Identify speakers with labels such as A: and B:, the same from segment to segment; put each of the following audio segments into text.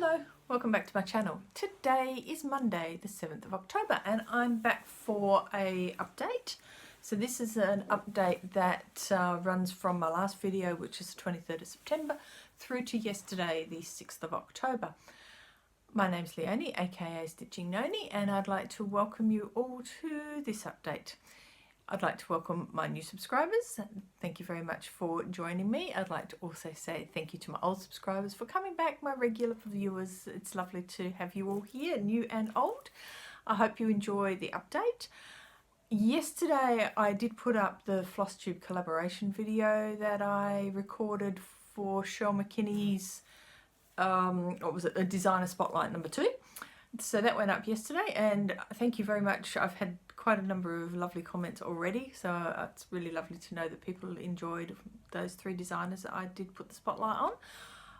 A: Hello, welcome back to my channel. Today is Monday the 7th of October and I'm back for a update. So this is an update that runs from my last video, which is the 23rd of September, through to yesterday the 6th of October. My name's Leonie, aka Stitching Noni, and I'd like to welcome you all to this update. I'd like to welcome my new subscribers. Thank you very much for joining me. I'd like to also say thank you to my old subscribers for coming back, my regular viewers. It's lovely to have you all here, new and old. I hope you enjoy the update. Yesterday I did put up the FlossTube collaboration video that I recorded for Sean McKinney's what was it, a designer spotlight number 2. So that went up yesterday, and thank you very much. I've had quite a number of lovely comments already, so it's really lovely to know that people enjoyed those 3 designers that I did put the spotlight on.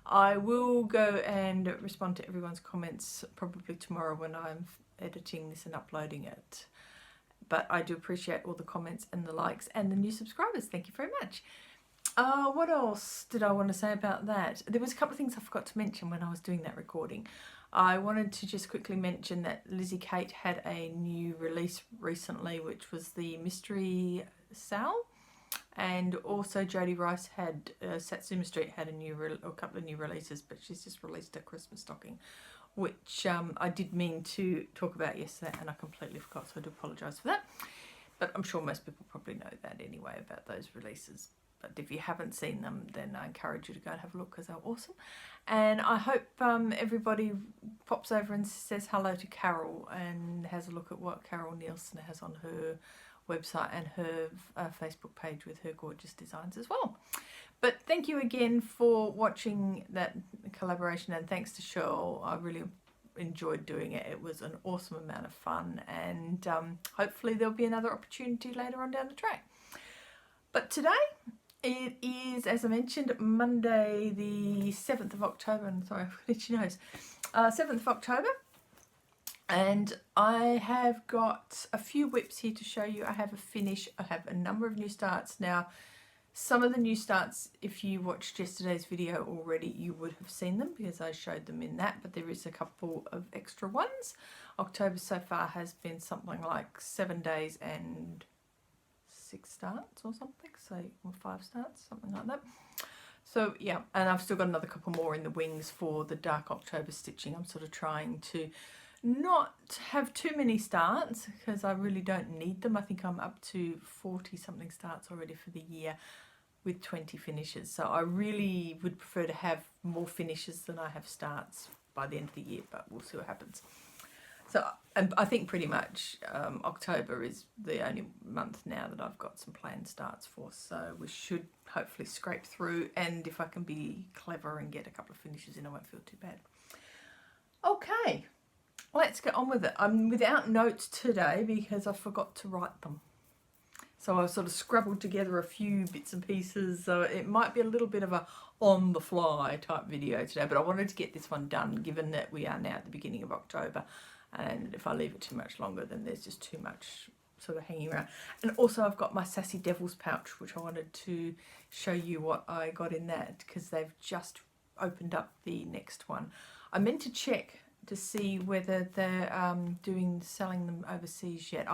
A: I will go and respond to everyone's comments probably tomorrow when I'm editing this and uploading it. But I do appreciate all the comments and the likes and the new subscribers. Thank you very much. What else did I want to say about that? There was a couple of things I forgot to mention when I was doing that recording. I wanted to just quickly mention that Lizzie Kate had a new release recently, which was the Mystery Sal, and also Jodie Rice had Satsuma Street had a couple of new releases, but she's just released a Christmas stocking, which I did mean to talk about yesterday and I completely forgot, so I do apologise for that. But I'm sure most people probably know that anyway about those releases. But if you haven't seen them, then I encourage you to go and have a look because they're awesome. And I hope everybody pops over and says hello to Carrol and has a look at what Carrol Nielsen has on her website and her Facebook page with her gorgeous designs as well. But thank you again for watching that collaboration, and thanks to Cheryl. I really enjoyed doing it. It was an awesome amount of fun, and hopefully there'll be another opportunity later on down the track. But today, it is, as I mentioned, Monday the 7th of October, and sorry, I've got itchy nose, 7th of October, and I have got a few whips here to show you. I have a finish, I have a number of new starts. Now, some of the new starts, if you watched yesterday's video already, you would have seen them because I showed them in that, but there is a couple of extra ones. October so far has been something like 7 days and 6 starts or something, so or 5 starts, something like that. So yeah, and I've still got another couple more in the wings for the dark October stitching. I'm sort of trying to not have too many starts because I really don't need them. I think I'm up to 40 something starts already for the year with 20 finishes, so I really would prefer to have more finishes than I have starts by the end of the year, but we'll see what happens. So I think pretty much October is the only month now that I've got some planned starts for, so we should hopefully scrape through, and if I can be clever and get a couple of finishes in, I won't feel too bad. Okay, let's get on with it. I'm without notes today because I forgot to write them. So I've sort of scrabbled together a few bits and pieces, so it might be a little bit of a on-the-fly type video today, but I wanted to get this one done given that we are now at the beginning of October. And if I leave it too much longer, then there's just too much sort of hanging around. And also I've got my Sassy Devils pouch, which I wanted to show you what I got in that because they've just opened up the next one. I meant to check to see whether they're selling them overseas yet.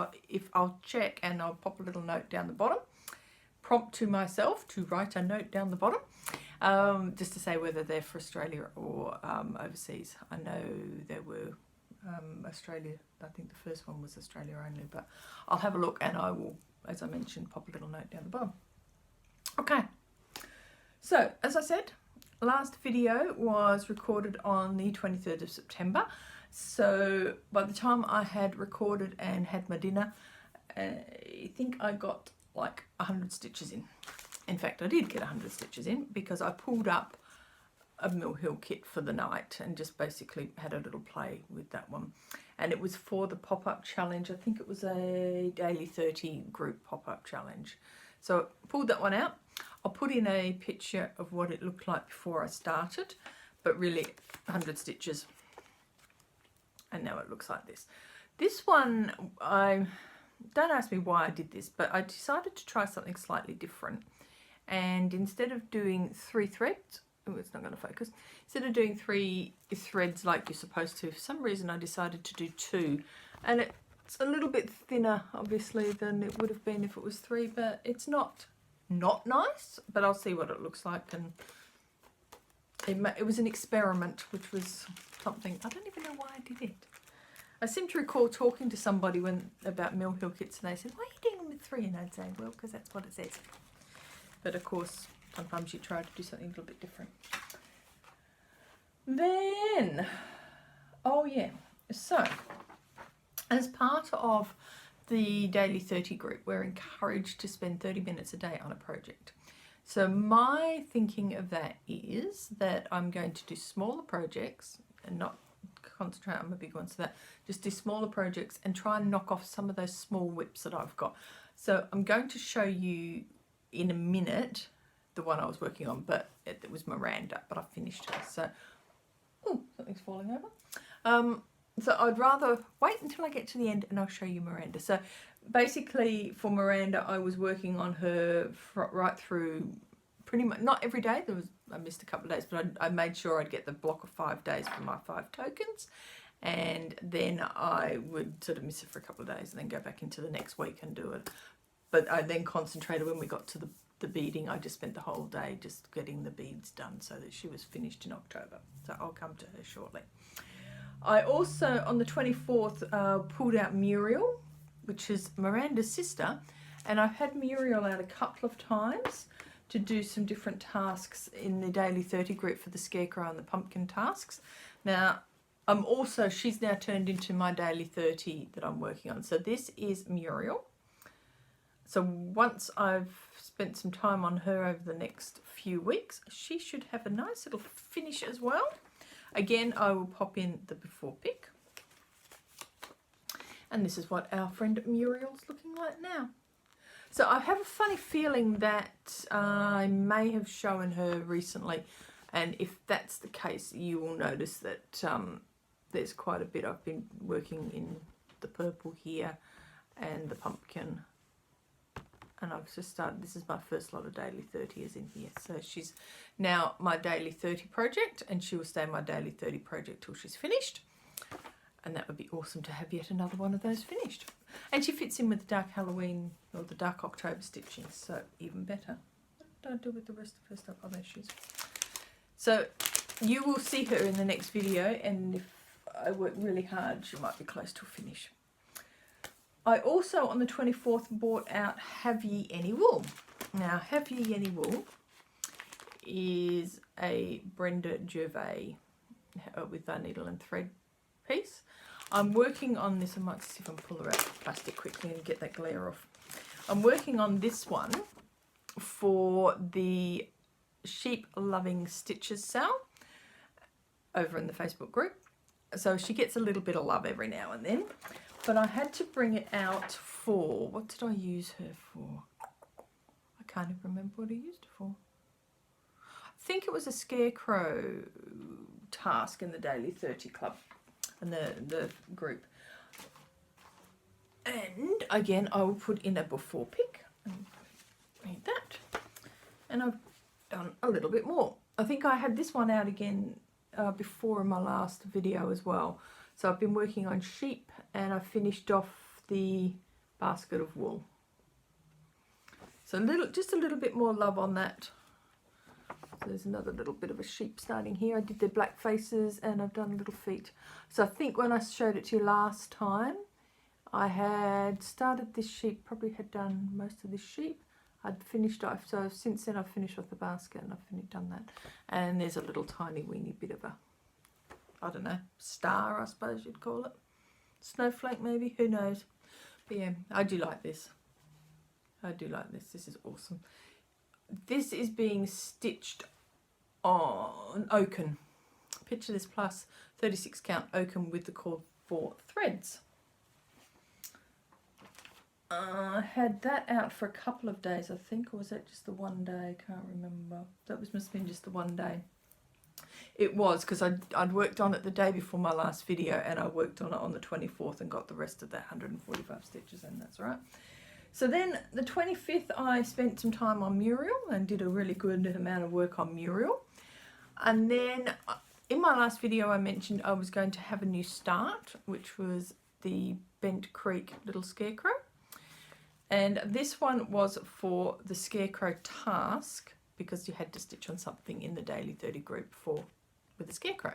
A: I'll check, and I'll pop a little note down the bottom. Prompt to myself to write a note down the bottom, just to say whether they're for Australia or overseas. I know there were Australia, I think the first one was Australia only, but I'll have a look and I will, as I mentioned, pop a little note down the bottom. Okay, so as I said, last video was recorded on the 23rd of September, so by the time I had recorded and had my dinner, I think I got like 100 stitches in. In fact, I did get 100 stitches in because I pulled up a Mill Hill kit for the night and just basically had a little play with that one, and it was for the pop-up challenge. I think it was a daily 30 group pop-up challenge, so I pulled that one out. I'll put in a picture of what it looked like before I started, but really 100 stitches, and now it looks like this. This one, don't ask me why I did this, but I decided to try something slightly different, and instead of doing 3 threads oh, it's not going to focus. Instead of doing 3 threads like you're supposed to, for some reason I decided to do 2, and it's a little bit thinner obviously than it would have been if it was 3, but it's not nice, but I'll see what it looks like. And it was an experiment, which was something, I don't even know why I did it. I seem to recall talking to somebody about mill hill kits, and they said, why are you doing them with 3? And I'd say, well, because that's what it says. But of course, sometimes you try to do something a little bit different. Then, oh yeah, so as part of the Daily 30 group, we're encouraged to spend 30 minutes a day on a project. So my thinking of that is that I'm going to do smaller projects and not concentrate on the big ones, so that just do smaller projects and try and knock off some of those small whips that I've got. So I'm going to show you in a minute the one I was working on, but it was Miranda, but I finished her. So, oh, something's falling over. So I'd rather wait until I get to the end and I'll show you Miranda. So basically for Miranda, I was working on her right through pretty much, not every day. I missed a couple of days, but I made sure I'd get the block of 5 days for my 5 tokens. And then I would sort of miss it for a couple of days and then go back into the next week and do it. But I then concentrated when we got to the beading. I just spent the whole day just getting the beads done so that she was finished in October. So I'll come to her shortly. I also, on the 24th, pulled out Muriel, which is Miranda's sister, and I've had Muriel out a couple of times to do some different tasks in the Daily 30 group for the Scarecrow and the pumpkin tasks. Now, she's now turned into my Daily 30 that I'm working on. So this is Muriel. So once I've spent some time on her over the next few weeks, she should have a nice little finish as well. Again, I will pop in the before pic. And this is what our friend Muriel's looking like now. So I have a funny feeling that I may have shown her recently. And if that's the case, you will notice that there's quite a bit. I've been working in the purple here and the pumpkin. And I've just started, this is my first lot of Daily 30 is in here. So she's now my Daily 30 project, and she will stay my Daily 30 project till she's finished. And that would be awesome to have yet another one of those finished. And she fits in with the dark Halloween or the dark October stitching, so even better. What did I do with the rest of her stuff? Oh, there she is. So you will see her in the next video, and if I work really hard, she might be close to a finish. I also, on the 24th, bought out Have Ye Any Wool. Now, Have Ye Any Wool is a Brenda Gervais with a needle and thread piece. I'm working on this. I might see if I can pull her out of the plastic quickly and get that glare off. I'm working on this one for the Sheep Loving Stitches sale over in the Facebook group. So she gets a little bit of love every now and then. But I had to bring it out for, what did I use her for? I can't even remember what I used her for. I think it was a Scarecrow task in the Daily 30 Club and the group. And again, I will put in a before pic and read that. And I've done a little bit more. I think I had this one out again before in my last video as well. So I've been working on sheep, and I finished off the basket of wool. So just a little bit more love on that. So there's another little bit of a sheep starting here. I did their black faces and I've done little feet. So I think when I showed it to you last time, I had started this sheep, probably had done most of this sheep. I'd finished off, so since then I've finished off the basket and I've done that. And there's a little tiny weeny bit of a, I don't know, star I suppose you'd call it. Snowflake maybe, who knows. But yeah, I do like this. I do like this. This is awesome. This is being stitched on oaken. Picture this plus 36 count oaken with the cord for threads. I had that out for a couple of days, I think, or was that just the one day? I can't remember. That must have been just the one day. It was, because I'd worked on it the day before my last video, and I worked on it on the 24th and got the rest of that 145 stitches in, that's right. So then the 25th I spent some time on Muriel and did a really good amount of work on Muriel. And then in my last video I mentioned I was going to have a new start, which was the Bent Creek little Scarecrow. And this one was for the Scarecrow task, because you had to stitch on something in the Daily 30 group with a Scarecrow.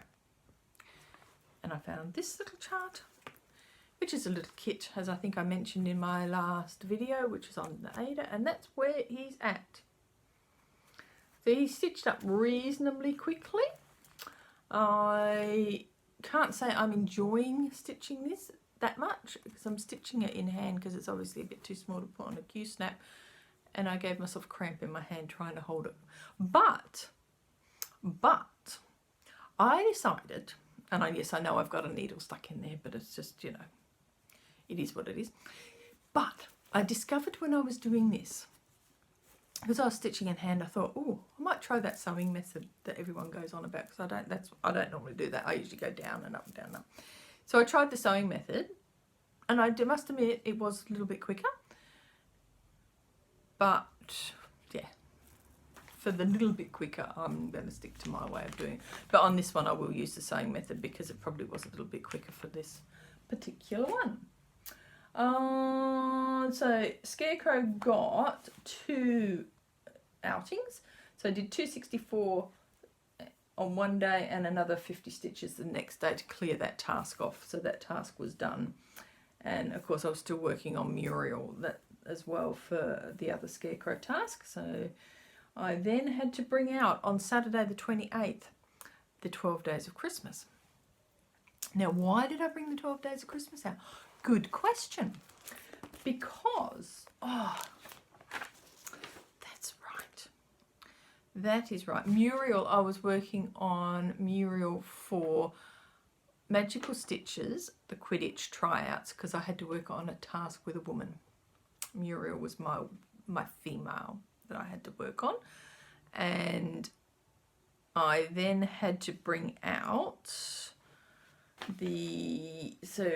A: And I found this little chart, which is a little kit, as I think I mentioned in my last video, which is on the Ada, and that's where he's at. So he's stitched up reasonably quickly. I can't say I'm enjoying stitching this that much, because I'm stitching it in hand because it's obviously a bit too small to put on a Q-snap, and I gave myself a cramp in my hand trying to hold it. But I decided, and yes, I know I've got a needle stuck in there, but it's just, you know, it is what it is. But I discovered when I was doing this, because I was stitching in hand, I thought, oh, I might try that sewing method that everyone goes on about, because I don't normally do that. I usually go down and up and down and up. So I tried the sewing method, and I must admit it was a little bit quicker. But yeah, for the little bit quicker, I'm going to stick to my way of doing it. But on this one, I will use the sewing method because it probably was a little bit quicker for this particular one. So Scarecrow got 2 outings. So I did 264 on one day and another 50 stitches the next day to clear that task off. So that task was done. And of course I was still working on Muriel that as well for the other Scarecrow task. So I then had to bring out on Saturday the 28th the 12 Days of Christmas. Now why did I bring the 12 Days of Christmas out? Good question. Because, oh, that's right. That is right. Muriel, I was working on Muriel for Magical Stitches, the Quidditch tryouts, because I had to work on a task with a woman. Muriel was my female that I had to work on. And I then had to bring out so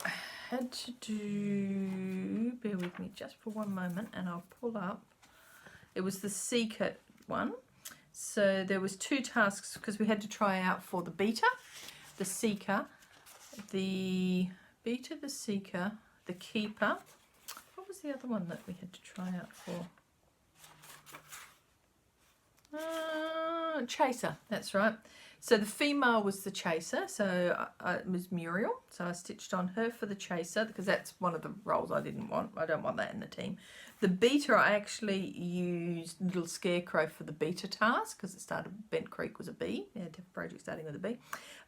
A: I had to do, bear with me just for one moment and I'll pull up. It was the Seeker one. So there was 2 tasks because we had to try out for the Beta, the Seeker, the Beta, the Seeker, the Keeper. What was the other one that we had to try out for? Chaser, that's right. So the female was the Chaser, so it was Muriel. So I stitched on her for the Chaser because that's one of the roles I didn't want. I don't want that in the team. The Beta, I actually used Little Scarecrow for the Beta task because it started, Bent Creek was a B. Yeah, different project starting with a B.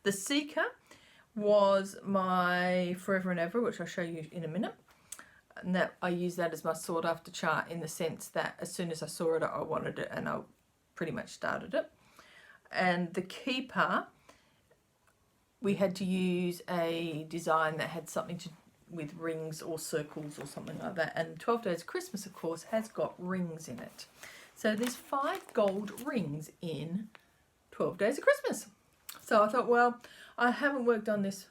A: The Seeker was my Forever and Ever, which I'll show you in a minute. And that I use that as my sought after chart in the sense that as soon as I saw it, I wanted it and I pretty much started it. And the Keeper, we had to use a design that had something to with rings or circles or something like that. And 12 Days of Christmas, of course, has got rings in it. So there's 5 gold rings in 12 Days of Christmas. So I thought, well, I haven't worked on this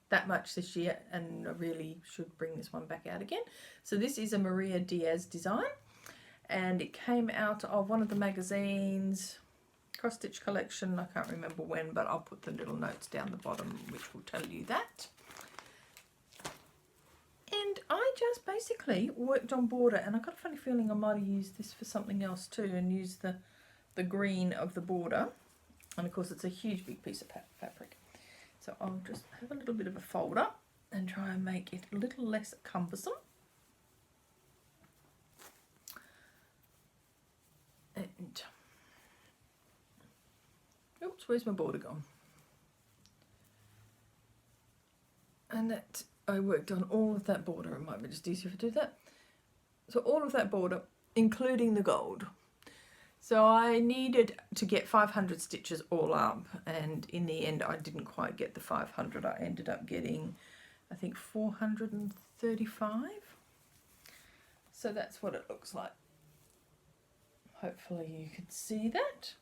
A: that much this year and I really should bring this one back out again. So this is a Maria Diaz design and it came out of one of the magazines, Cross Stitch Collection. I can't remember when, but I'll put the little notes down the bottom which will tell you that. And I just basically worked on border, and I got a funny feeling I might have used this for something else too and used the green of the border. And of course it's a huge big piece of fabric. So I'll just have a little bit of a fold up and try and make it a little less cumbersome. And oops, where's my border gone? And that I worked on all of that border. It might be just easier if I do that. So all of that border, including the gold. So I needed to get 500 stitches all up, and in the end I didn't quite get the 500. I ended up getting, I think, 435. So that's what it looks like. Hopefully you can see that.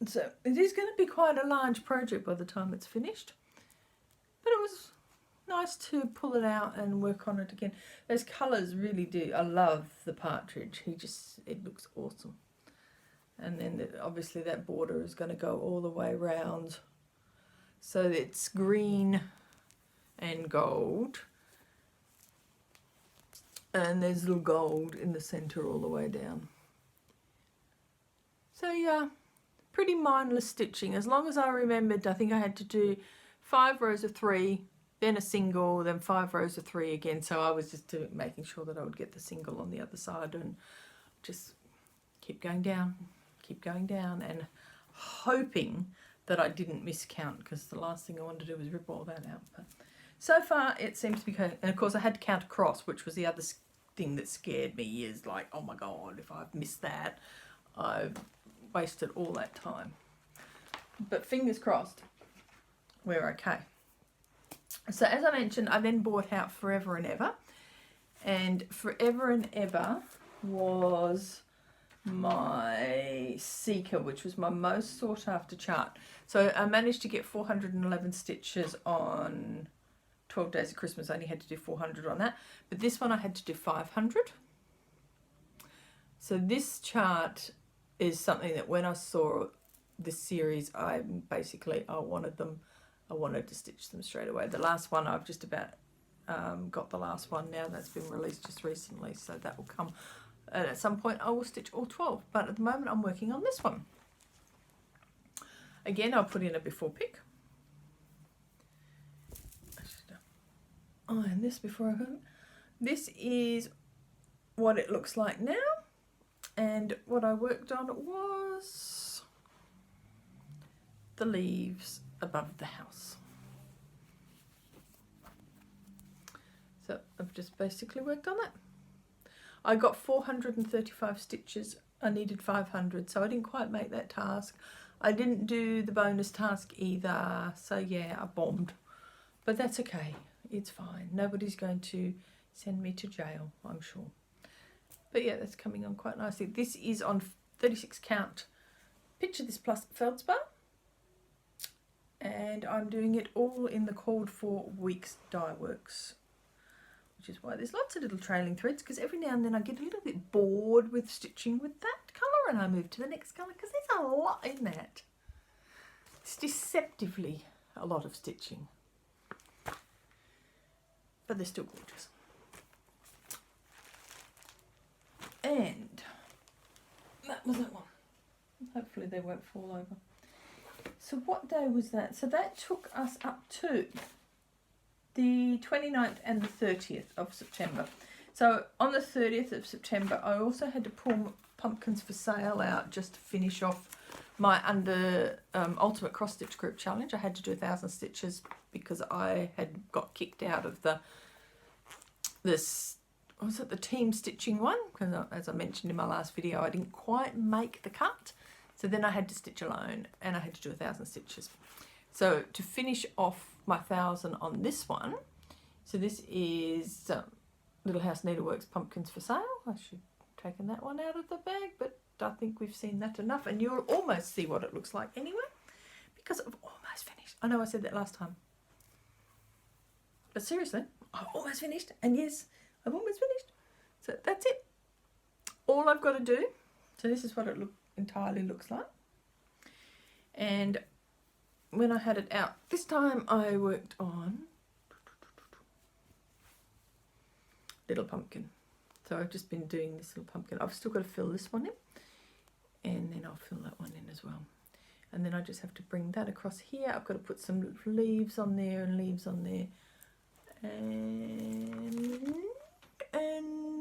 A: So it is going to be quite a large project by the time it's finished. But it was nice to pull it out and work on it again. Those colours really do. I love the partridge. It looks awesome. And then obviously that border is going to go all the way around. So it's green and gold. And there's little gold in the centre all the way down. So yeah, pretty mindless stitching. As long as I remembered, I think I had to do 5 rows of 3, then a single, then 5 rows of 3 again. So I was just making sure that I would get the single on the other side and just keep going down, and hoping that I didn't miscount, because the last thing I wanted to do was rip all that out. But so far it seems to be going, and of course I had to count across, which was the other thing that scared me, is like, oh my god, if I've missed that, I've wasted all that time. But fingers crossed, we're okay. So as I mentioned, I then bought out Forever and Ever, and Forever and Ever was my Seeker, which was my most sought after chart. So I managed to get 411 stitches on 12 Days of Christmas. I only had to do 400 on that, but this one I had to do 500. So this chart is something that when I saw this series, I wanted to stitch them straight away. The last one I've just about got the last one now. That's been released just recently, so that will come. And at some point I will stitch all 12, but at the moment I'm working on this one. Again, I'll put in a before pick. Oh, and this before I go. This is what it looks like now, and what I worked on was the leaves above the house. So I've just basically worked on that. I got 435 stitches. I needed 500, so I didn't quite make that task. I didn't do the bonus task either, so yeah, I bombed. But that's okay, it's fine. Nobody's going to send me to jail, I'm sure. But yeah, that's coming on quite nicely. This is on 36 count Picture This plus Feldspar. And I'm doing it all in the Called For Weeks Dye Works, which is why there's lots of little trailing threads, because every now and then I get a little bit bored with stitching with that colour and I move to the next colour, because there's a lot in that. It's deceptively a lot of stitching, but they're still gorgeous. And that was that one. Hopefully they won't fall over. So what day was that? So that took us up to the 29th and the 30th of September. So on the 30th of September, I also had to pull Pumpkins for Sale out just to finish off my Ultimate Cross Stitch Group Challenge. I had to do 1,000 stitches because I had got kicked out of the team stitching one, because as I mentioned in my last video, I didn't quite make the cut. So then I had to stitch alone, and I had to do 1,000 stitches. So to finish off my 1,000 on this one, so this is Little House Needleworks Pumpkins for Sale. I should have taken that one out of the bag, but I think we've seen that enough, and you'll almost see what it looks like anyway, because I've almost finished. I know I said that last time, but seriously, I've almost finished, and yes, I've almost finished. So that's it. All I've got to do, so this is what it entirely looks like. And when I had it out this time, I worked on Little Pumpkin. So I've just been doing this little pumpkin. I've still got to fill this one in, and then I'll fill that one in as well. And then I just have to bring that across here. I've got to put some leaves on there and leaves on there, and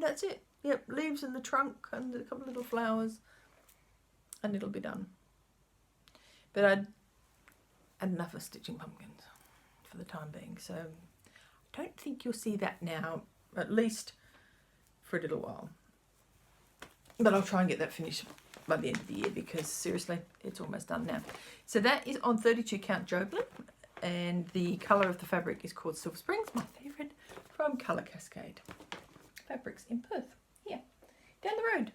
A: that's it. Yep, leaves in the trunk and a couple of little flowers, and it'll be done. But I'd had enough of stitching pumpkins for the time being, so I don't think you'll see that now, at least for a little while. But I'll try and get that finished by the end of the year, because seriously, it's almost done now. So that is on 32 count Joblin, and the colour of the fabric is called Silver Springs, my favourite, from Colour Cascade Fabrics in Perth, here, down the road,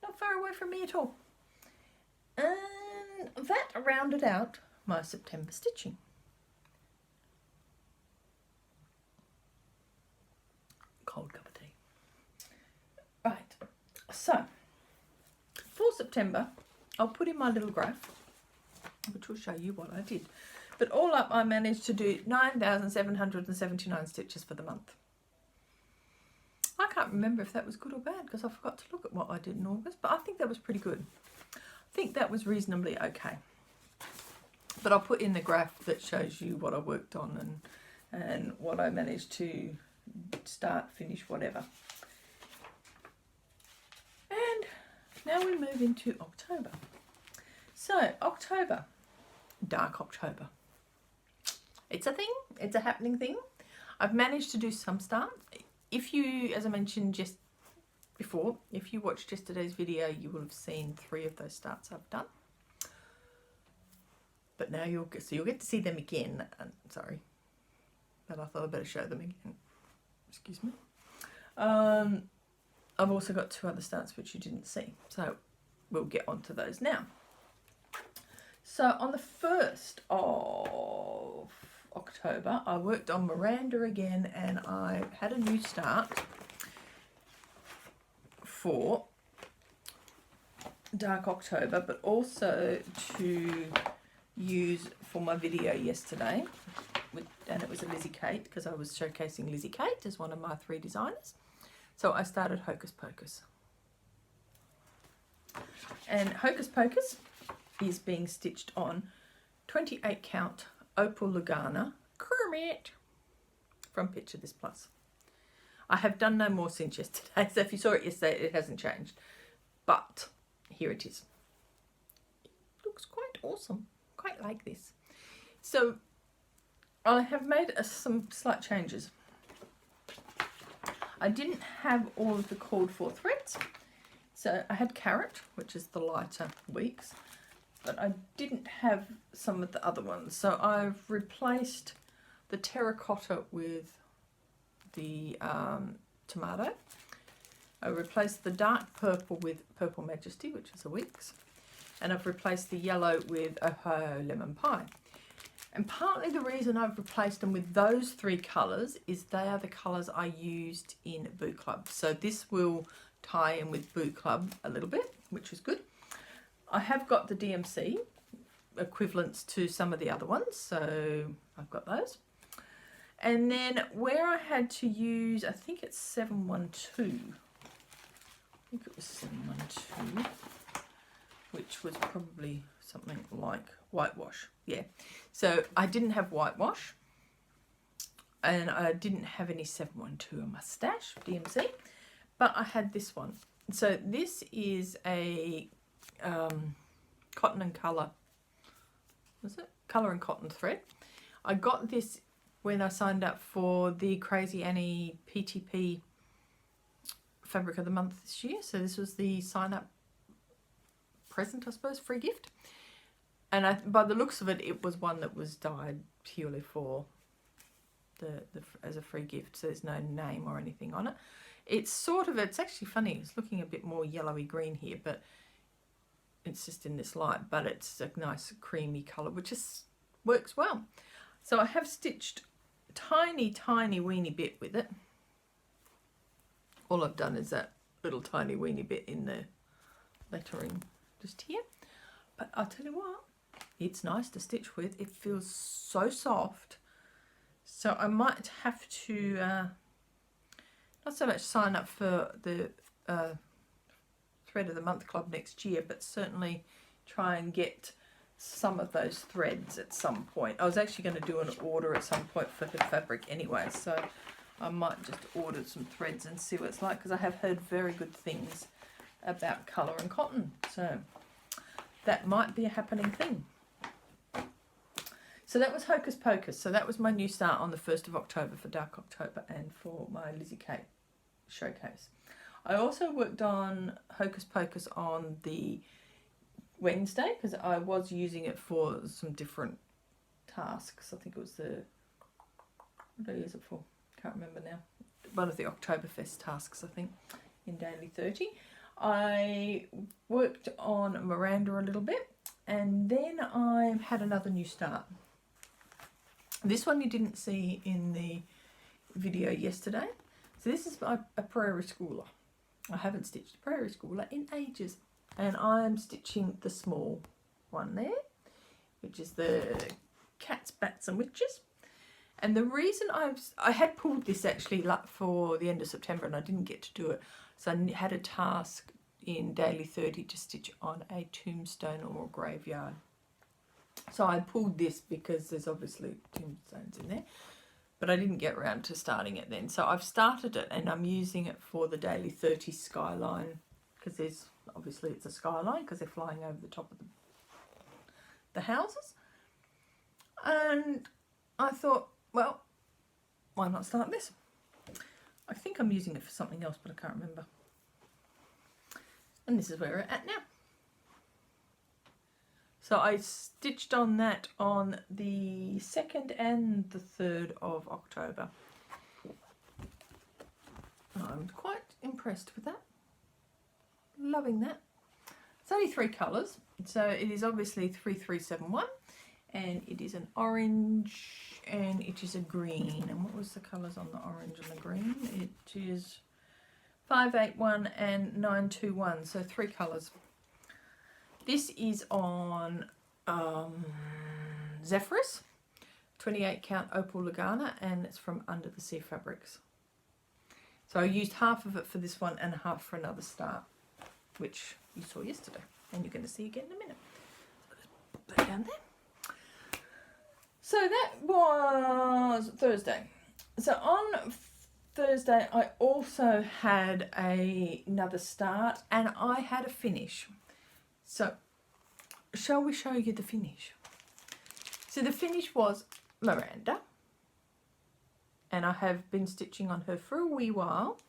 A: not far away from me at all. And that rounded out my September stitching. Cold cup of tea. Right, so for September, I'll put in my little graph, which will show you what I did. But all up, I managed to do 9,779 stitches for the month. I can't remember if that was good or bad because I forgot to look at what I did in August, but I think that was pretty good. I think that was reasonably okay. But I'll put in the graph that shows you what I worked on and what I managed to start, finish, whatever. And now we move into October. So October, dark October. It's a thing, it's a happening thing. I've managed to do some starts. If you, as I mentioned just before, if you watched yesterday's video, you will have seen 3 of those starts I've done. But now you'll get to see them again. Sorry, but I thought I'd better show them again. Excuse me. I've also got 2 other starts which you didn't see, so we'll get on to those now. So on the 1st of October, I worked on Miranda again, and I had a new start for dark October, but also to use for my video yesterday, and it was a Lizzie Kate because I was showcasing Lizzie Kate as one of my 3 designers. So I started Hocus Pocus, and Hocus Pocus is being stitched on 28 count Opal Lugana Hermit from Picture This Plus. I have done no more since yesterday, so if you saw it yesterday, it hasn't changed, but here it is. It looks quite awesome, quite like this. So I have made some slight changes. I didn't have all of the called for threads, so I had Carrot, which is the lighter weeks, but I didn't have some of the other ones. So I've replaced the terracotta with the tomato. I replaced the dark purple with Purple Majesty, which is a weeks, and I've replaced the yellow with Ohio Lemon Pie. And partly the reason I've replaced them with those 3 colours is they are the colours I used in Boo Club. So this will tie in with Boo Club a little bit, which is good. I have got the DMC equivalents to some of the other ones, so I've got those. And then where I had to use, I think it's 712. I think it was 712, which was probably something like whitewash. Yeah, so I didn't have whitewash, and I didn't have any 712 in my stash, DMC, but I had this one. So this is a cotton and colour, was it? Colour and cotton thread. I got this when I signed up for the Crazy Annie PTP Fabric of the Month this year. So this was the sign up present, I suppose, free gift. And by the looks of it, it was one that was dyed purely for as a free gift. So there's no name or anything on it. It's actually funny. It's looking a bit more yellowy green here, but it's just in this light. But it's a nice creamy colour, which works well. So I have stitched tiny weeny bit with it. All I've done is that little tiny weeny bit in the lettering just here. But I'll tell you what, it's nice to stitch with. It feels so soft. So I might have to, not so much sign up for the Thread of the Month Club next year, but certainly try and get some of those threads at some point. I was actually going to do an order at some point for the fabric anyway, so I might just order some threads and see what it's like, because I have heard very good things about colour and cotton, so that might be a happening thing. So that was Hocus Pocus. So that was my new start on the 1st of October for Dark October and for my Lizzie Kate showcase. I also worked on Hocus Pocus on the Wednesday because I was using it for some different tasks. I think it was what did I use it for? Can't remember now. One of the Oktoberfest tasks, I think, in Daily 30. I worked on Miranda a little bit, and then I had another new start. This one you didn't see in the video yesterday. So this is a Prairie Schooler. I haven't stitched a Prairie Schooler in ages. and I'm stitching the small one there, which is the Cats, Bats and Witches. And the reason I had pulled this actually for the end of September and I didn't get to do it, so I had a task in Daily 30 to stitch on a tombstone or a graveyard. So I pulled this because there's obviously tombstones in there, but I didn't get around to starting it then. So I've started it and I'm using it for the Daily 30 skyline, because there's obviously it's a skyline because they're flying over the top of the houses. And I thought, well, why not start this? I think I'm using it for something else, but I can't remember. And this is where we're at now. So I stitched on that on the 2nd and the 3rd of October. I'm quite impressed with that. Loving that. It's only 3 colours. So it is obviously 3371. And it is an orange and it is a green. And what was the colours on the orange and the green? It is 581 and 921, so 3 colours. This is on Zephyrus, 28 count opal Lagana, and it's from Under the Sea Fabrics. So I used half of it for this one and half for another start, which you saw yesterday, and you're going to see again in a minute. So let's put that down there. So that was Thursday. So on Thursday I also had another start and I had a finish. So shall we show you the finish? So the finish was Miranda, and I have been stitching on her for a wee while,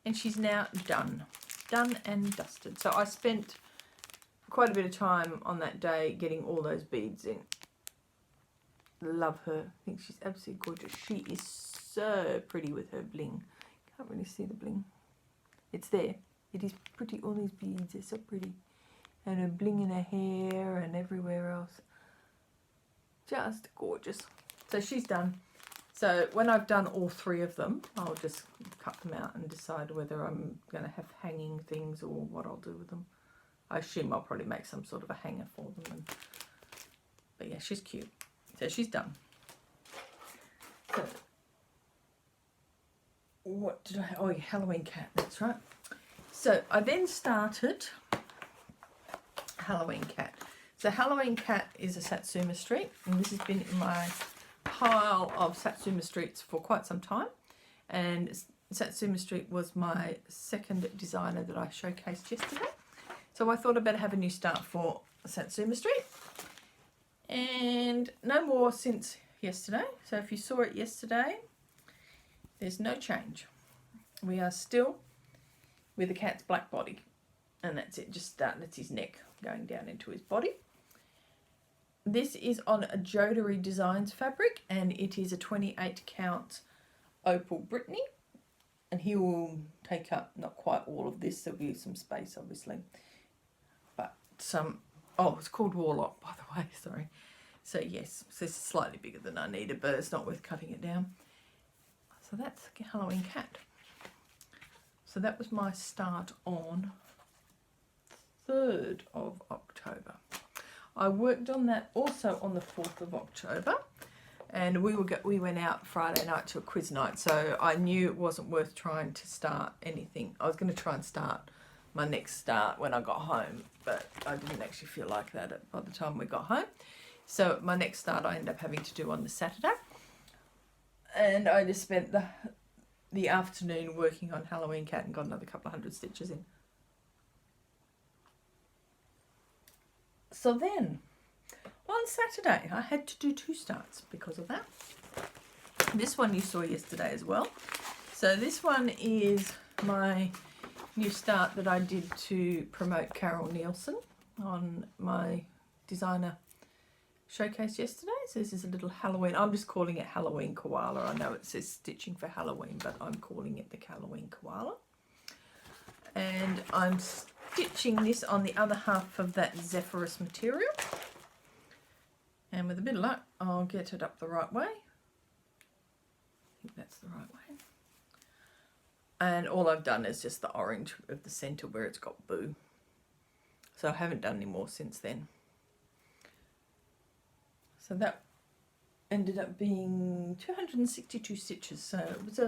A: and she's now done and dusted. So I spent quite a bit of time on that day getting all those beads in. Love her. I think she's absolutely gorgeous. She is so pretty with her bling. Can't really see the bling. It's there. It is pretty. All these beads are so pretty. And her bling in her hair and everywhere else. Just gorgeous. So she's done. So when I've done all 3 of them, I'll just cut them out and decide whether I'm going to have hanging things or what I'll do with them. I assume I'll probably make some sort of a hanger for them. But yeah, she's cute. So she's done. So, what did I... Oh, yeah, Halloween Cat. That's right. So I then started Halloween Cat. So Halloween Cat is a Satsuma Street, and this has been in my pile of Satsuma Streets for quite some time. And Satsuma Street was my 2nd designer that I showcased yesterday. So I thought I'd better have a new start for Satsuma Street. And no more since yesterday. So if you saw it yesterday, there's no change. We are still with the cat's black body, and that's it. Just that's his neck going down into his body. This is on a Jodery Designs fabric, and it is a 28 count opal Brittany, and he will take up not quite all of this. There'll be some space obviously, but some... Oh, it's called Warlock, by the way, sorry. So yes, so it's slightly bigger than I needed, but it's not worth cutting it down. So that's Halloween Cat. So that was my start on 3rd of October. I worked on that also on the 4th of October, and we went out Friday night to a quiz night, so I knew it wasn't worth trying to start anything. I was going to try and start my next start when I got home, but I didn't actually feel like that by the time we got home. So my next start I ended up having to do on the Saturday, and I just spent the afternoon working on Halloween Cat and got another couple of 100 stitches in. So then on Saturday I had to do 2 starts because of that. This one you saw yesterday as well. So this one is my new start that I did to promote Carrol Nielsen on my designer showcase yesterday. So this is a little Halloween, I'm just calling it Halloween Koala. I know it says stitching for Halloween, but I'm calling it the Halloween Koala. And I'm stitching this on the other half of that Zephyrus material. And with a bit of luck, I'll get it up the right way. I think that's the right way. And all I've done is just the orange of the centre where it's got boo. So I haven't done any more since then. So that ended up being 262 stitches. So it was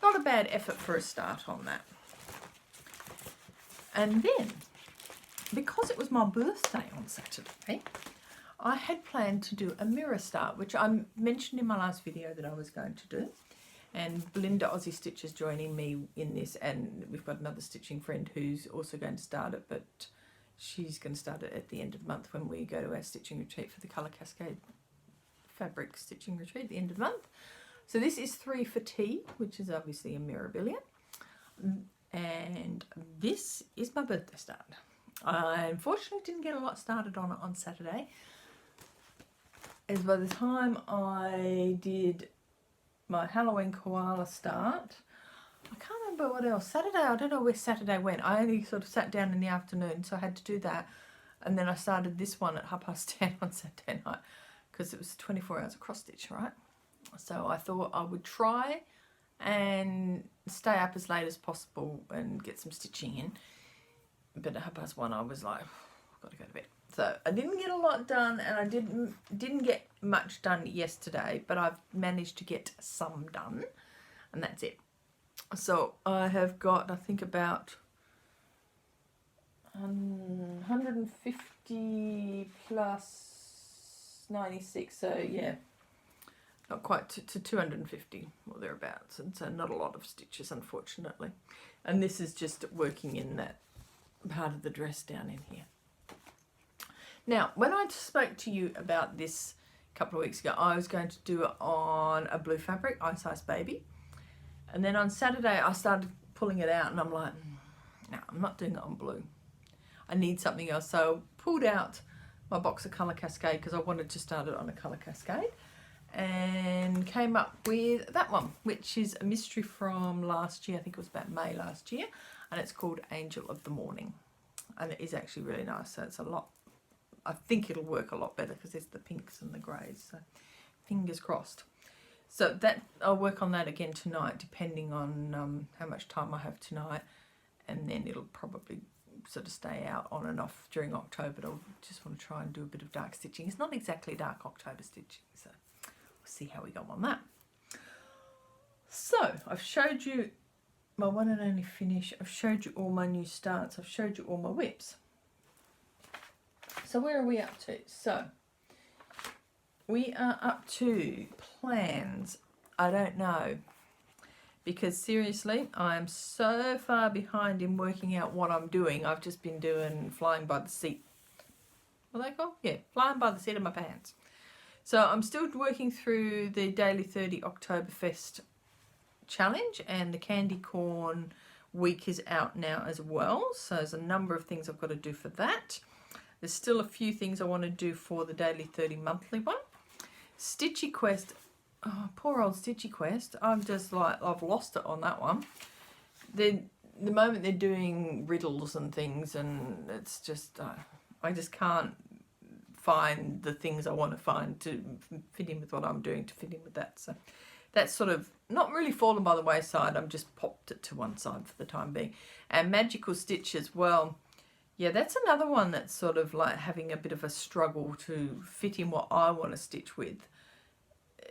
A: not a bad effort for a start on that. And then, because it was my birthday on Saturday, I had planned to do a mirror start, which I mentioned in my last video that I was going to do. And Belinda Aussie Stitch is joining me in this, and we've got another stitching friend who's also going to start it, but she's going to start it at the end of the month when we go to our stitching retreat for the Colour Cascade fabric stitching retreat at the end of the month. So this is 3 for Tea, which is obviously a Mirabilia. And this is my birthday start. I unfortunately didn't get a lot started on it on Saturday, as by the time I did my Halloween koala start, I can't remember what else. Saturday, I don't know where Saturday went. I only sort of sat down in the afternoon, so I had to do that. And then I started this one at 10:30 on Saturday night, because it was 24 hours of cross stitch, right? So I thought I would try and stay up as late as possible and get some stitching in. But at 1:30 I was like, I've got to go to bed. So I didn't get a lot done, and I didn't get much done yesterday, but I've managed to get some done, and that's it. So I have got, I think, about 150 plus 96, so yeah, not quite to 250 or thereabouts, and so not a lot of stitches, unfortunately. And this is just working in that part of the dress down in here. Now, when I spoke to you about this a couple of weeks ago, I was going to do it on a blue fabric, Ice Ice Baby. And then on Saturday, I started pulling it out, and I'm like, no, I'm not doing it on blue. I need something else. So I pulled out my box of Colour Cascade because I wanted to start it on a Colour Cascade, and came up with that one, which is a mystery from last year. I think it was about May last year, and it's called Angel of the Morning. And it is actually really nice. So it's a lot, I think it'll work a lot better because there's the pinks and the greys, so fingers crossed. So that I'll work on that again tonight, depending on how much time I have tonight, and then it'll probably sort of stay out on and off during October. I'll just want to try and do a bit of dark stitching. It's not exactly dark October stitching, so we'll see how we go on that. So I've showed you my one and only finish. I've showed you all my new starts. I've showed you all my whips. So where are we up to? So we are up to plans. I don't know, because seriously, I'm so far behind in working out what I'm doing. I've just been doing flying by the seat. What are they called? Yeah, flying by the seat of my pants. So I'm still working through the Daily 30 Oktoberfest challenge, and the candy corn week is out now as well. So there's a number of things I've got to do for that. There's still a few things I want to do for the Daily 30 monthly one. Stitchy Quest, oh, poor old Stitchy Quest. I'm just like, I've lost it on that one. The moment they're doing riddles and things, and it's just, I just can't find the things I want to find to fit in with what I'm doing, to fit in with that. So that's sort of not really fallen by the wayside. I'm just popped it to one side for the time being. And Magical Stitch as well. Yeah, that's another one that's sort of like having a bit of a struggle to fit in what I want to stitch with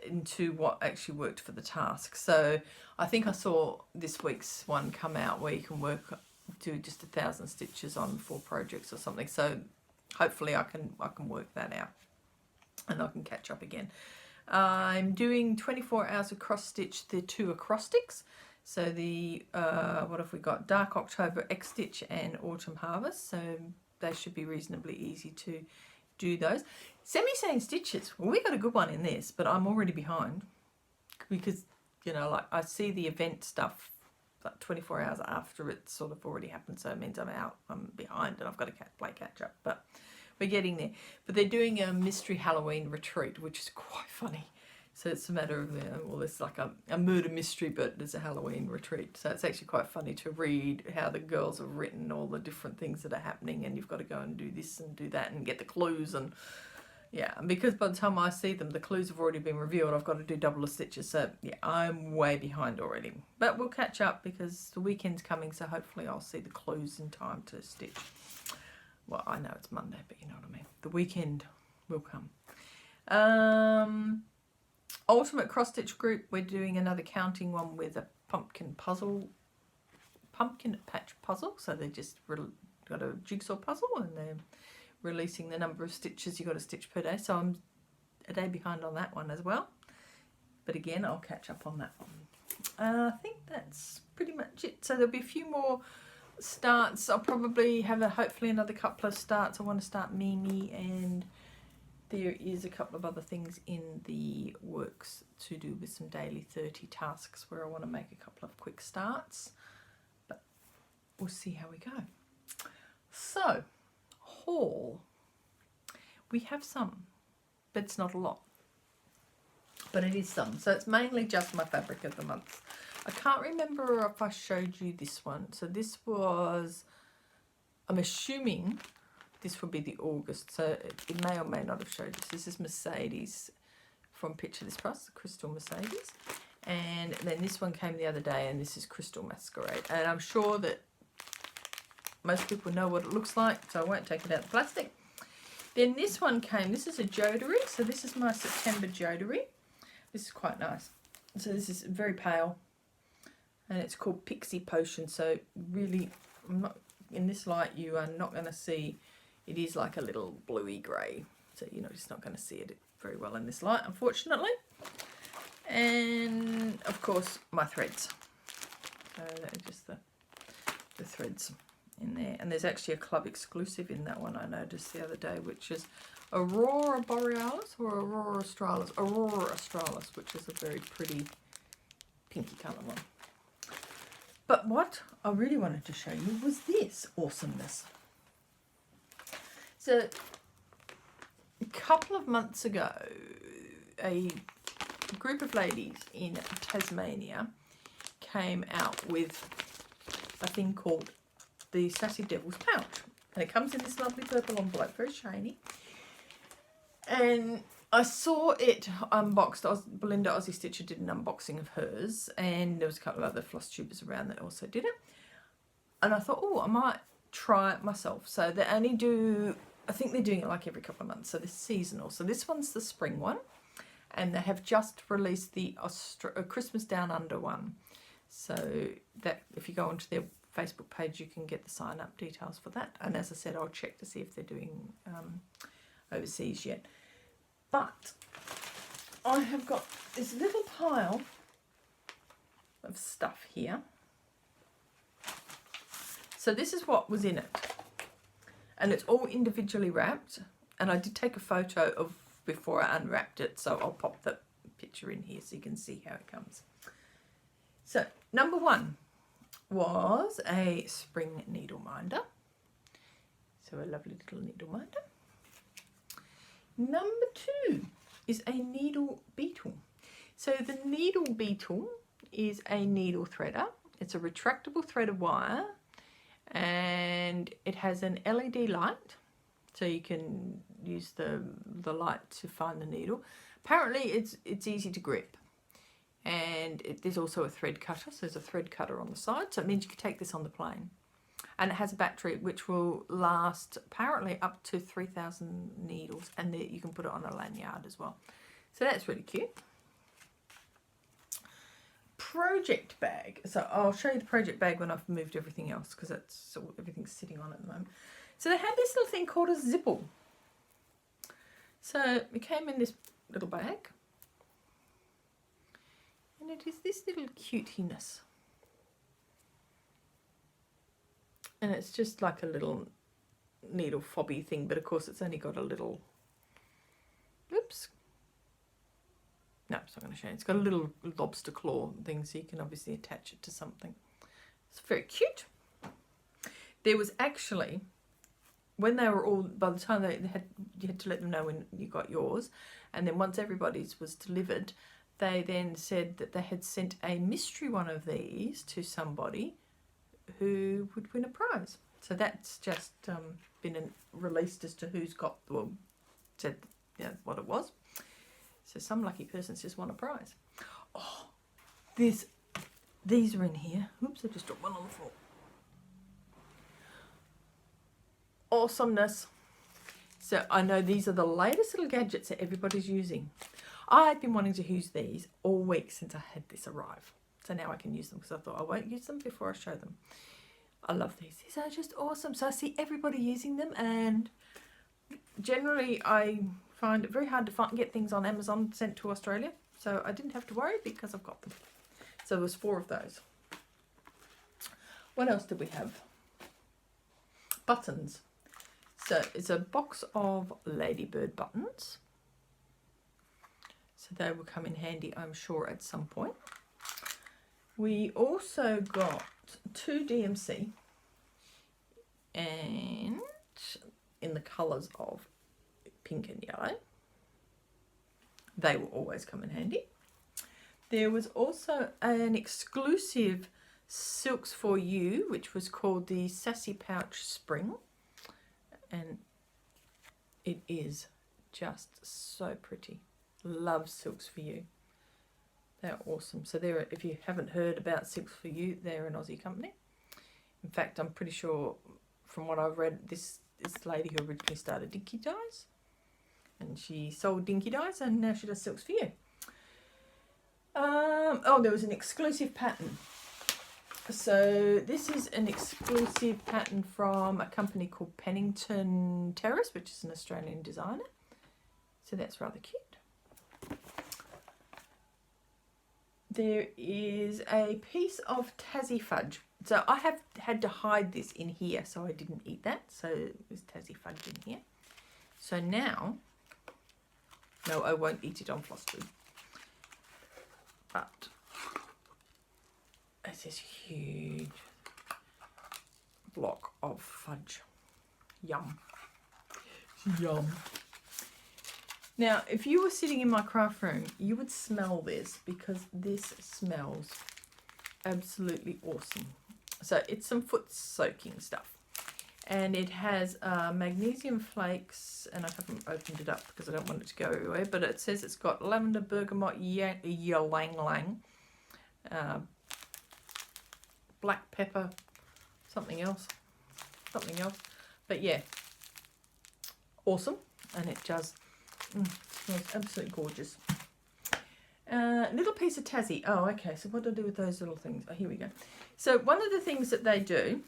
A: into what actually worked for the task. So I think I saw this week's one come out where you can do just 1,000 stitches on 4 projects or something. So hopefully I can work that out and I can catch up again. I'm doing 24 hours of cross stitch, the 2 acrostics. So the, what have we got? Dark October X Stitch and Autumn Harvest. So they should be reasonably easy to do those. Semi-Sane Stitches. Well, we got a good one in this, but I'm already behind. Because, you know, like I see the event stuff like 24 hours after it's sort of already happened. So it means I'm behind and I've got to play catch up. But we're getting there. But they're doing a mystery Halloween retreat, which is quite funny. So it's a matter of, well, it's like a murder mystery, but there's a Halloween retreat. So it's actually quite funny to read how the girls have written all the different things that are happening, and you've got to go and do this and do that and get the clues. And yeah, and because by the time I see them, the clues have already been revealed, I've got to do double the stitches. So yeah, I'm way behind already. But we'll catch up because the weekend's coming, so hopefully I'll see the clues in time to stitch. well, I know it's Monday, but you know what I mean. The weekend will come. Ultimate cross stitch group, we're doing another counting one with a pumpkin patch puzzle. So they just got a jigsaw puzzle and they're releasing the number of stitches you got to stitch per day. So I'm a day behind on that one as well. But again, I'll catch up on that one. I think that's pretty much it. So there'll be a few more starts. I'll probably have hopefully another couple of starts. I want to start Mimi, and there is a couple of other things in the works to do with some daily 30 tasks where I want to make a couple of quick starts. But we'll see how we go. So, haul. We have some, but it's not a lot. But it is some. So it's mainly just my fabric of the month. I can't remember if I showed you this one. So this was, I'm assuming this will be the August. So it may or may not have showed this. This is Mercedes from Picture This Price, the Crystal Mercedes. And then this one came the other day, and this is Crystal Masquerade. And I'm sure that most people know what it looks like, so I won't take it out of the plastic. Then this one came, this is a Jodery. So this is my September Jodery. This is quite nice. So this is very pale, and it's called Pixie Potion. So really, I'm not, in this light you are not going to see, it is like a little bluey grey. So you're just not going to see it very well in this light, unfortunately. And of course my threads. So they're just the threads in there. And there's actually a club exclusive in that one I noticed the other day, which is Aurora Borealis or Aurora Australis. Aurora Australis, which is a very pretty pinky colour one. But what I really wanted to show you was this awesomeness. So a couple of months ago, a group of ladies in Tasmania came out with a thing called the Sassy Devils pouch. And it comes in this lovely purple envelope, very shiny. And I saw it unboxed. Belinda Aussie Stitcher did an unboxing of hers, and there was a couple of other floss tubers around that also did it. And I thought, oh, I might try it myself. So they only do, I think they're doing it like every couple of months. So this is seasonal. So this one's the spring one, and they have just released the Christmas Down Under one. So that if you go onto their Facebook page, you can get the sign up details for that. And as I said, I'll check to see if they're doing overseas yet. But I have got this little pile of stuff here. So this is what was in it. And it's all individually wrapped. And I did take a photo of before I unwrapped it. So I'll pop the picture in here so you can see how it comes. So number one was a spring needle minder. So a lovely little needle minder. Number two is a needle beetle. So the needle beetle is a needle threader. It's a retractable thread of wire, and it has an LED light, so you can use the light to find the needle. Apparently it's easy to grip, and there's also a thread cutter. So there's a thread cutter on the side, so it means you can take this on the plane. And it has a battery which will last apparently up to 3,000 needles, and you can put it on a lanyard as well. So that's really cute. Project bag. So I'll show you the project bag when I've moved everything else, because that's everything's sitting on at the moment. So they had this little thing called a zipple. So it came in this little bag, and it is this little cutiness. And it's just like a little needle fobby thing, but of course it's only got a little, oops. No, it's not going to show you. It's got a little lobster claw thing, so you can obviously attach it to something. It's very cute. There was actually, when they were all, by the time you had to let them know when you got yours, and then once everybody's was delivered, they then said that they had sent a mystery one of these to somebody who would win a prize. So that's just been released as to who's got, well, said what it was. So some lucky person's just won a prize. Oh, these are in here. Oops, I just dropped one on the floor. awesomeness. So I know these are the latest little gadgets that everybody's using. I've been wanting to use these all week since I had this arrive. So now I can use them because I thought I won't use them before I show them. I love these. These are just awesome. So I see everybody using them, and generally I find it very hard to get things on Amazon sent to Australia. So I didn't have to worry because I've got them. So there was 4 of those. What else did we have? Buttons. So it's a box of ladybird buttons. So they will come in handy, I'm sure, at some point. We also got 2 DMC, and in the colours of pink and yellow. They will always come in handy. There was also an exclusive Silks for You, which was called the Sassy Pouch Spring, and it is just so pretty. Love Silks for You. They're awesome. So they're, if you haven't heard about Silks for You, they're an Aussie company. In fact, I'm pretty sure from what I've read, this lady who originally started Dinky Dyes, and she sold Dinky Dyes, and now she does Silks for You. Oh, there was an exclusive pattern. So this is an exclusive pattern from a company called Pennington Terrace, which is an Australian designer. So that's rather cute. There is a piece of Tassie fudge. So I have had to hide this in here, so I didn't eat that. So there's Tassie fudge in here. So now, no, I won't eat it on FlossTube. But it's this huge block of fudge. Yum. Yum. Now, if you were sitting in my craft room, you would smell this, because this smells absolutely awesome. So it's some foot soaking stuff. And it has magnesium flakes, and I haven't opened it up because I don't want it to go everywhere, but it says it's got lavender, bergamot, ylang ylang, black pepper, something else. But yeah, awesome. And it just smells absolutely gorgeous. Little piece of Tassie. Oh, okay. So what do I do with those little things? Oh, here we go. So one of the things that they do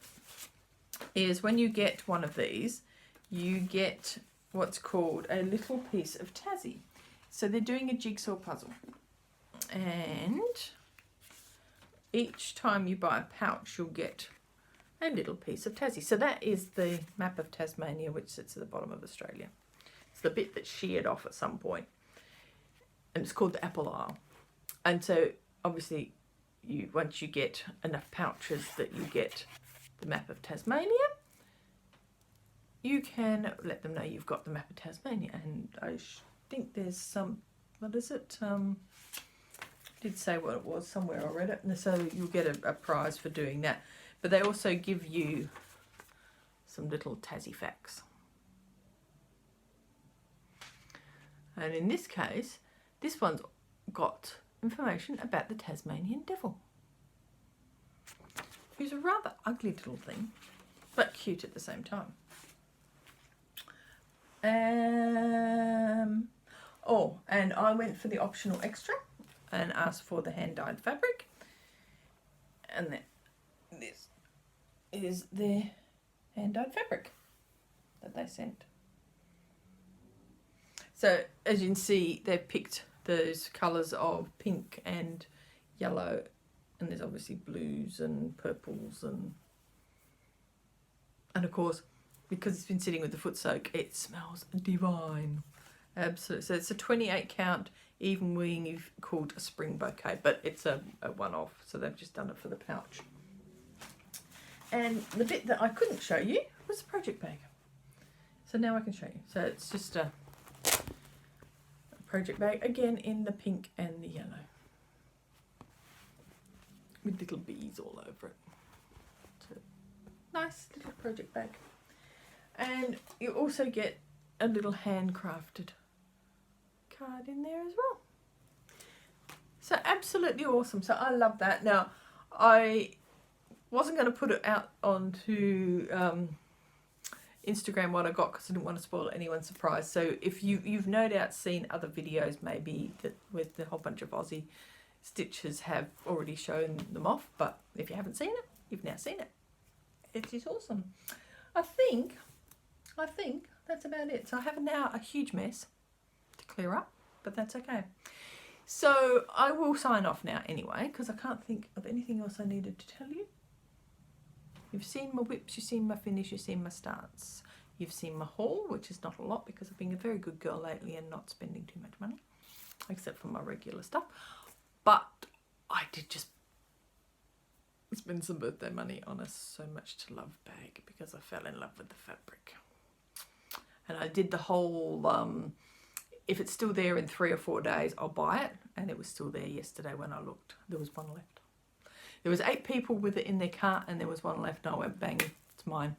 A: is when you get one of these, you get what's called a little piece of Tassie. So they're doing a jigsaw puzzle. And each time you buy a pouch, you'll get a little piece of Tassie. So that is the map of Tasmania, which sits at the bottom of Australia. It's the bit that's sheared off at some point. And it's called the Apple Isle. And so obviously once you get enough pouches that you get the map of Tasmania, you can let them know you've got the map of Tasmania. And I think there's some, what is it? Did say what it was somewhere, I read it. And so you'll get a prize for doing that. But they also give you some little Tassie facts. And in this case, this one's got information about the Tasmanian devil, who's a rather ugly little thing, but cute at the same time. Oh, and I went for the optional extra and asked for the hand-dyed fabric. And this is the hand-dyed fabric that they sent. So as you can see, they've picked those colours of pink and yellow, and there's obviously blues and purples, and of course, because it's been sitting with the foot soak, it smells divine. Absolutely. So it's a 28 count even weave called a spring bouquet, but it's a one-off, so they've just done it for the pouch. And the bit that I couldn't show you was the project bag. So now I can show you. So it's just a project bag, again in the pink and the yellow, with little bees all over it. So, nice little project bag. And you also get a little handcrafted card in there as well. So absolutely awesome. So I love that. Now, I wasn't going to put it out onto Instagram what I got because I didn't want to spoil anyone's surprise. So if you've no doubt seen other videos maybe that with a whole bunch of Aussie stitches have already shown them off, but if you haven't seen it, you've now seen it. It is awesome. I think that's about it. So I have now a huge mess to clear up, but that's okay. So I will sign off now anyway, because I can't think of anything else I needed to tell you. You've seen my whips, you've seen my finish, you've seen my starts. You've seen my haul, which is not a lot because I've been a very good girl lately and not spending too much money, except for my regular stuff. But I did just spend some birthday money on a So Much to Love bag because I fell in love with the fabric. And I did the whole, if it's still there in 3 or 4 days, I'll buy it. And it was still there yesterday when I looked. There was one left. There was 8 people with it in their cart and there was one left and I went, bang, it's mine.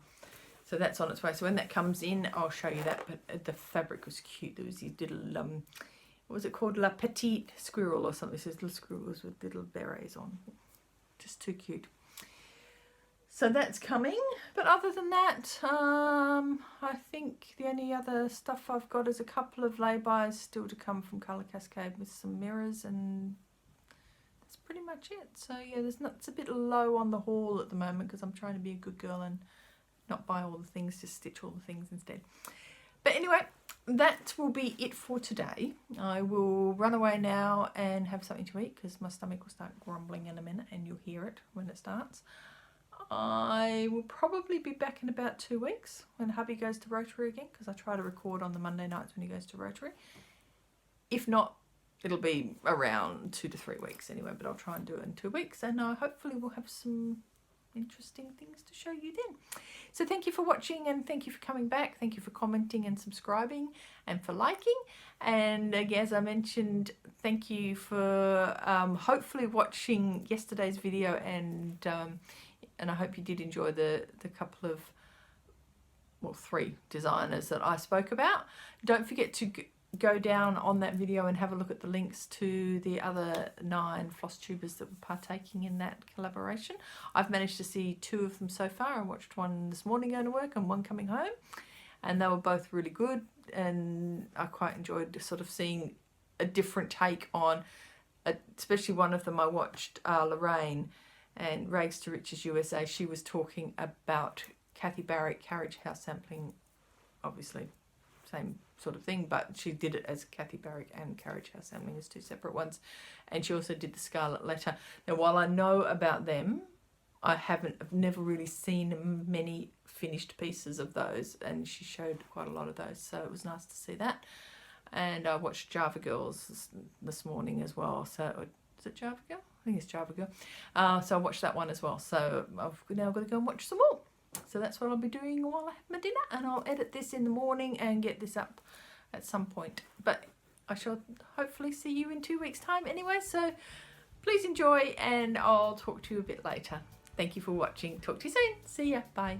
A: So that's on its way. So when that comes in, I'll show you that. But the fabric was cute. There was these little, what was it called? La Petite Squirrel or something. These little squirrels with little berets on. Just too cute. So that's coming. But other than that, I think the only other stuff I've got is a couple of lay-bys still to come from Colour Cascade with some mirrors, and that's pretty much it. So yeah, it's a bit low on the haul at the moment because I'm trying to be a good girl and not buy all the things, just stitch all the things instead. But anyway, that will be it for today. I will run away now and have something to eat because my stomach will start grumbling in a minute and you'll hear it when it starts. I will probably be back in about 2 weeks when hubby goes to Rotary again, because I try to record on the Monday nights when he goes to Rotary. If not, it'll be around 2 to 3 weeks anyway, but I'll try and do it in 2 weeks, and hopefully we'll have some interesting things to show you then. So thank you for watching, and thank you for coming back. Thank you for commenting and subscribing and for liking. And again, as I mentioned, thank you for hopefully watching yesterday's video, and I hope you did enjoy the couple of, well, 3 designers that I spoke about. Don't forget to go down on that video and have a look at the links to the other 9 FlossTubers that were partaking in that collaboration. I've managed to see 2 of them so far. I watched one this morning going to work and one coming home, and they were both really good, and I quite enjoyed sort of seeing a different take on, especially one of them I watched, Lorraine, and Rags to Riches USA. She was talking about Kathy Barrick Carriage House sampling, obviously same sort of thing, but she did it as Kathy Barrick and Carriage House sampling as 2 separate ones. And she also did the Scarlet Letter. Now, while I know about them, I've never really seen many finished pieces of those, and she showed quite a lot of those, so it was nice to see that. And I watched Java Girls this morning as well. So is it Java Girl? I think it's Java Girl. So I watched that one as well. So I've now got to go and watch some more. So that's what I'll be doing while I have my dinner, and I'll edit this in the morning and get this up at some point. But I shall hopefully see you in 2 weeks' time anyway. So please enjoy, and I'll talk to you a bit later. Thank you for watching. Talk to you soon. See ya. Bye.